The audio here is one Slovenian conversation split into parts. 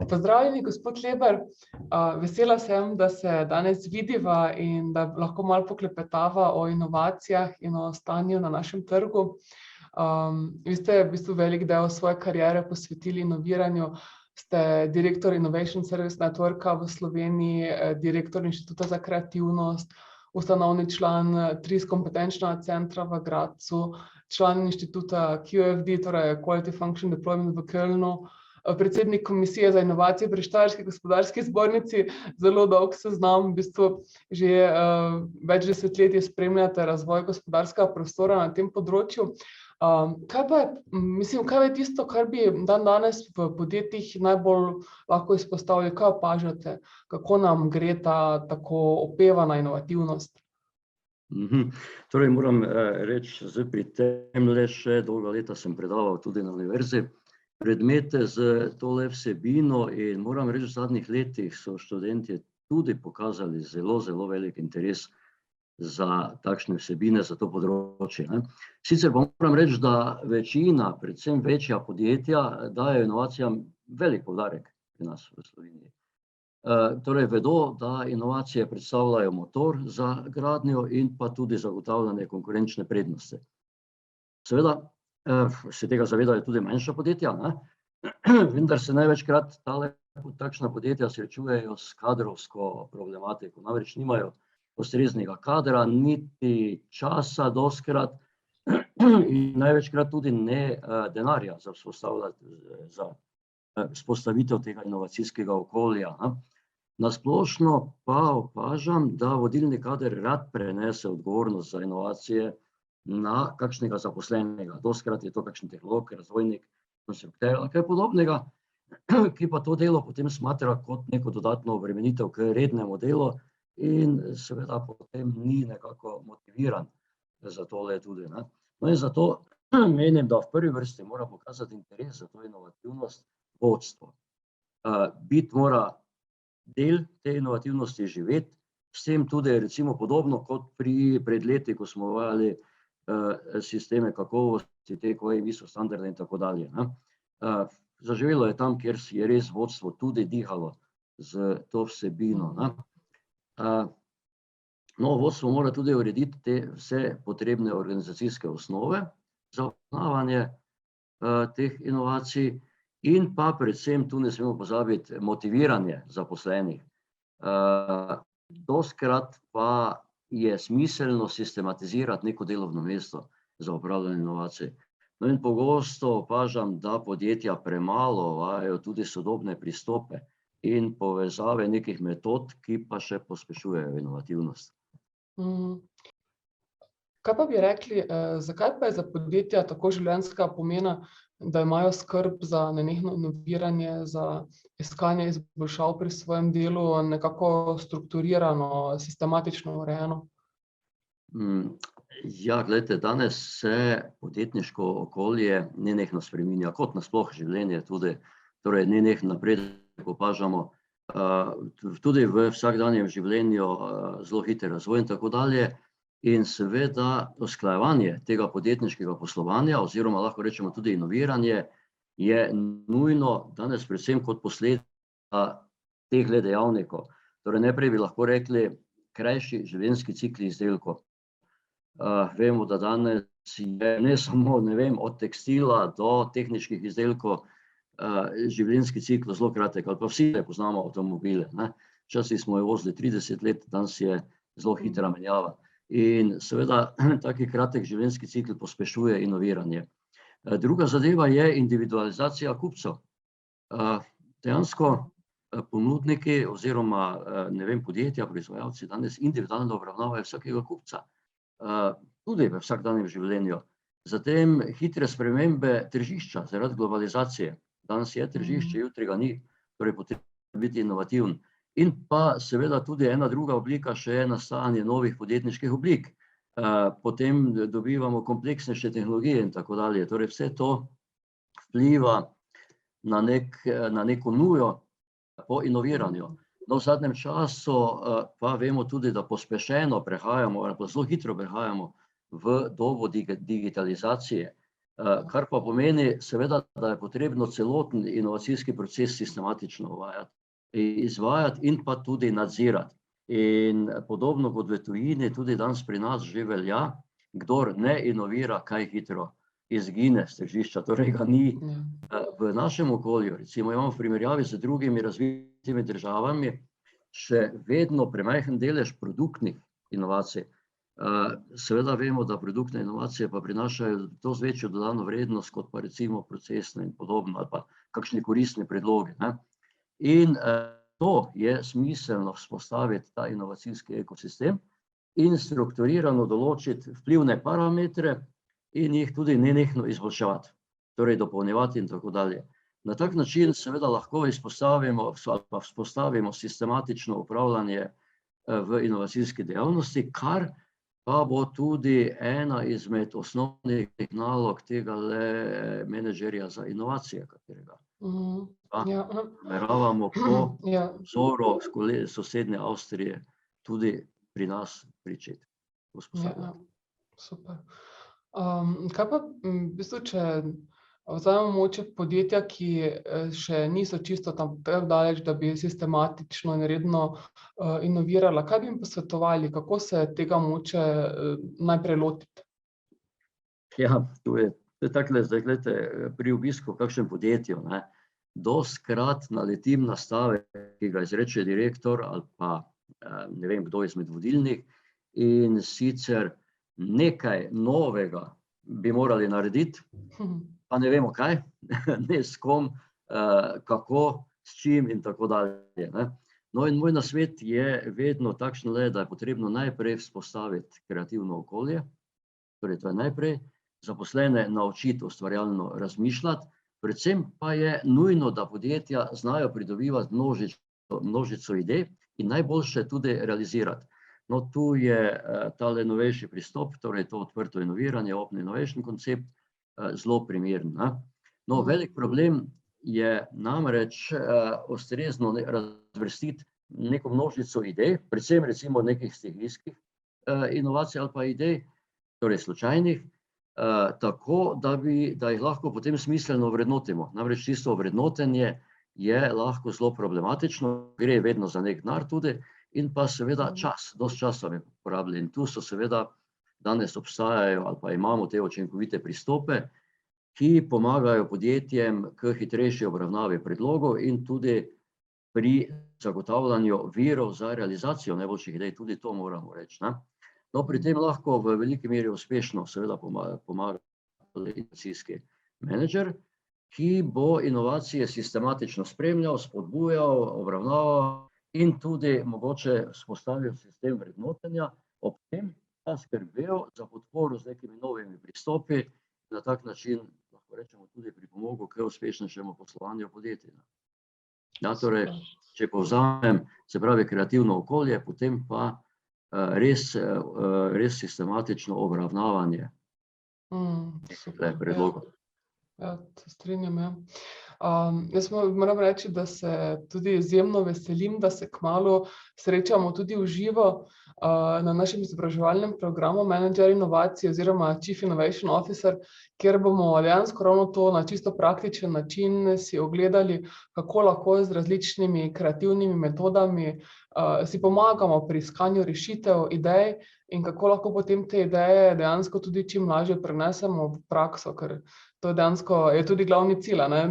Pozdravljeni, gospod Leber. Vesela sem, da se danes vidiva in da lahko malo poklepetava o inovacijah in o stanju na našem trgu. Vi ste v bistvu velik del svoje kariere posvetili inoviranju. Ste direktor Innovation Service Networka v Sloveniji, direktor Inštituta za kreativnost, ustanovni član TRIS kompetenčnega centra v Gradcu, član inštituta QFD, torej Quality Function Deployment v Kölnu, predsednik komisije za inovacije pri Štajerski gospodarski zbornici, zelo dolg seznam, v bistvu že več desetletij spremljate razvoj gospodarskega prostora na tem področju. Kaj je tisto, kar bi danes v podjetjih najbolj lahko izpostavili, kaj opažate, kako nam gre ta tako opevana inovativnost? Torej moram reči, pri tem le še dolga leta sem predaval tudi na univerzi predmete z tole vsebino in moram reči, v zadnjih letih so študentje tudi pokazali zelo velik interes za takšne vsebine, za to področje. Sicer pa moram reči, da večina, predvsem večja podjetja, daje inovacijam velik poudarek pri nas v Sloveniji. Torej vedo, da inovacije predstavljajo motor za gradnjo in pa tudi zagotavljanje konkurenčne prednosti. Seveda se tega zavedajo tudi manjša podjetja, vendar se največkrat takšna podjetja srečujejo s kadrovsko problematiko, namreč nimajo ustreznega kadra, niti časa dostikrat in največkrat tudi ne denarja za vzpostavitev tega inovacijskega okolja. Na splošno pa opažam, da vodilni kader rad prenese odgovornost za inovacije na kakšnega zaposlenega. Dostikrat je to kakšen tehnolog, razvojnik, konstrukter ali kaj podobnega, ki pa to delo potem smatra kot neko dodatno obremenitev k rednemu delu in seveda potem ni nekako motiviran za tole tudi. No in zato menim, da v prvi vrsti mora pokazati interes za to inovativnost vodstvo. Biti mora del te inovativnosti živeti, s tem tudi recimo podobno kot pred leti, ko smo uvajali sisteme kakovosti, ISO standarde in tako dalje. Zaživelo je tam, kjer je res vodstvo tudi dihalo z to vsebino. No, vodstvo mora tudi urediti te vse potrebne organizacijske osnove za obravnavanje teh inovacij in pa predvsem, tu ne smemo pozabiti, motiviranje zaposlenih. Dostikrat pa je smiselno sistematizirati neko delovno mesto za opravljanje inovacij. No in pogosto opažam, da podjetja premalo uvajajo tudi sodobne pristope in povezave nekih metod, ki pa še pospešujejo inovativnost. Kaj pa bi rekli, zakaj pa je za podjetja tako življenjskega pomena, da imajo skrb za nenehno inoviranje, za iskanje izboljšav pri svojem delu, nekako strukturirano, sistematično urejeno? Ja, glejte, danes se podjetniško okolje nenehno spreminja, kot nasploh življenje tudi, torej nenehno napredek opažamo, tudi v vsakdanjem življenju zelo hiter razvoj in tako dalje. In seveda usklajevanje tega podjetniškega poslovanja oziroma lahko rečemo tudi inoviranje je nujno danes predvsem kot posledica teh dejavnikov. Torej najprej bi lahko rekli krajši življenjski cikli izdelkov. Vemo, da danes je ne samo, od tekstila do tehničnih izdelkov življenjski cikel zelo kratek, ali pa vsi poznamo avtomobile. Včasih smo jo vozili 30 let, danes je zelo hitra menjava. In seveda taki kratek življenjski cikel pospešuje inoviranje. Druga zadeva je individualizacija kupcev. Dejansko ponudniki oziroma podjetja, proizvajalci danes individualno obravnavajo vsakega kupca, tudi v vsakdanjem življenju. Zatem hitre spremembe tržišča zaradi globalizacije. Danes je tržišče, jutri ga ni, torej potrebno biti inovativen. In pa seveda tudi ena druga oblika še je nastajanje novih podjetniških oblik. Potem dobivamo kompleksnejše tehnologije in tako dalje. Torej vse to vpliva na neko nujo po inoviranju. No, v zadnjem času pa vemo tudi, da pospešeno prehajamo, ali pa zelo hitro prehajamo v dobo digitalizacije. Kar pa pomeni seveda, da je potrebno celoten inovacijski proces sistematično izvajati in pa tudi nadzirati. In podobno kot v tujini, tudi danes pri nas že velja, kdor ne inovira, kaj hitro izgine s tržišča, torej ga ni. V našem okolju, recimo imamo v primerjavi z drugimi razvitimi državami, še vedno premajhen delež produktnih inovacij. Seveda vemo, da produktne inovacije pa prinašajo dosti večjo dodano vrednost, kot pa recimo procesne in podobno, ali pa kakšni koristni predlogi, ne. In to je smiselno vzpostaviti ta inovacijski ekosistem in strukturirano določiti vplivne parametre in jih tudi nenehno izboljševati, torej dopolnjevati in tako dalje. Na tak način seveda lahko vzpostavimo sistematično upravljanje v inovacijski dejavnosti, kar pa bo tudi ena izmed osnovnih nalog tega menedžerja za inovacije, katerega nameravamo po vzoru sosednje Avstrije tudi pri nas pričeti vzpostavljati. Super. Kaj pa v bistvu, če vzamemo mogoče podjetja, ki še niso čisto tam tako daleč, da bi sistematično in redno inovirala, kaj bi jim posvetovali, kako se tega mogoče najprej lotiti? Ja, to je takole, zdaj glejte, pri obisku v kakšnem podjetju, ne, dostikrat naletim na stavek, ki ga izreče direktor ali pa ne vem, kdo izmed vodilnih, in sicer nekaj novega bi morali narediti, pa ne vemo kaj, ne s kom, kako, s čim in tako dalje, ne. No, in moj nasvet je vedno takšen le, da je potrebno najprej vzpostaviti kreativno okolje, torej to je najprej, zaposlene naučiti ustvarjalno razmišljati, predvsem pa je nujno, da podjetja znajo pridobivati množico idej in najboljše tudi realizirati. No, tu je tale novejši pristop, torej to odprto inoviranje, Open Innovation koncept, zelo primeren, ne. No, velik problem je namreč ustrezno razvrstiti neko množico idej, predvsem recimo nekih stihijskih inovacij ali pa idej, torej slučajnih, tako, da jih lahko potem smiselno ovrednotimo. Namreč tisto ovrednotenje je lahko zelo problematično, gre vedno za neki denar tudi, in pa seveda čas, dosti časa bi porabili. In tu so seveda danes obstajajo ali pa imamo te učinkovite pristope, ki pomagajo podjetjem k hitrejši obravnavi predlogov in tudi pri zagotavljanju virov za realizacijo najboljših idej, tudi to moramo reči, ne. No, pri tem lahko v veliki meri uspešno seveda pomaga inovacijski menedžer, ki bo inovacije sistematično spremljal, spodbujal, obravnaval in tudi mogoče vzpostavil sistem vrednotenja, ob tem pa skrbel za podporo z nekimi novimi pristopi, na tak način lahko rečemo tudi pripomogel k uspešnejšemu poslovanju podjetij. Ja, torej, če povzamem, se pravi kreativno okolje, potem pa res sistematično obravnavanje predlogov. Ja, se strinjam, ja. Jaz moram reči, da se tudi izjemno veselim, da se kmalu srečamo tudi v živo na našem izobraževalnem programu Manager inovacije oziroma Chief Innovation Officer, kjer bomo dejansko ravno to na čisto praktičen način si ogledali, kako lahko z različnimi kreativnimi metodami si pomagamo pri iskanju rešitev, idej in kako lahko potem te ideje dejansko tudi čim lažje prenesemo v prakso, ker to dejansko je tudi glavni cilj, ne,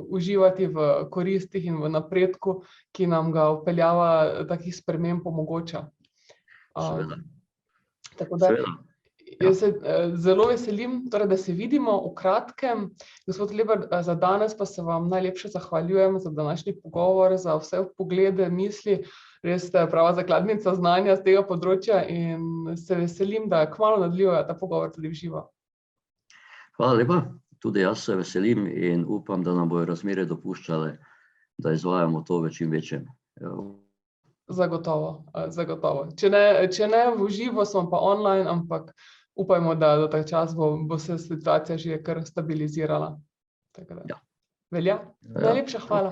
uživati v koristih in v napredku, ki nam ga vpeljava takih sprememb omogoča. Tako da jaz se zelo veselim, torej, da se vidimo v kratkem. Gospod Lebar, za danes pa se vam najlepše zahvaljujem za današnji pogovor, za vse poglede, misli. Res ste prava zakladnica znanja z tega področja in se veselim, da kmalu nadaljujeva ta pogovor tudi v živo. Hvala lepa, tudi jaz se veselim in upam, da nam bodo razmere dopuščale, da izvajamo to v čim večjem. Zagotovo, zagotovo. Če ne v živo, smo pa online, ampak upajmo, da do tak čas bo se situacija že kar stabilizirala. Tako da. Velja? Najlepša hvala.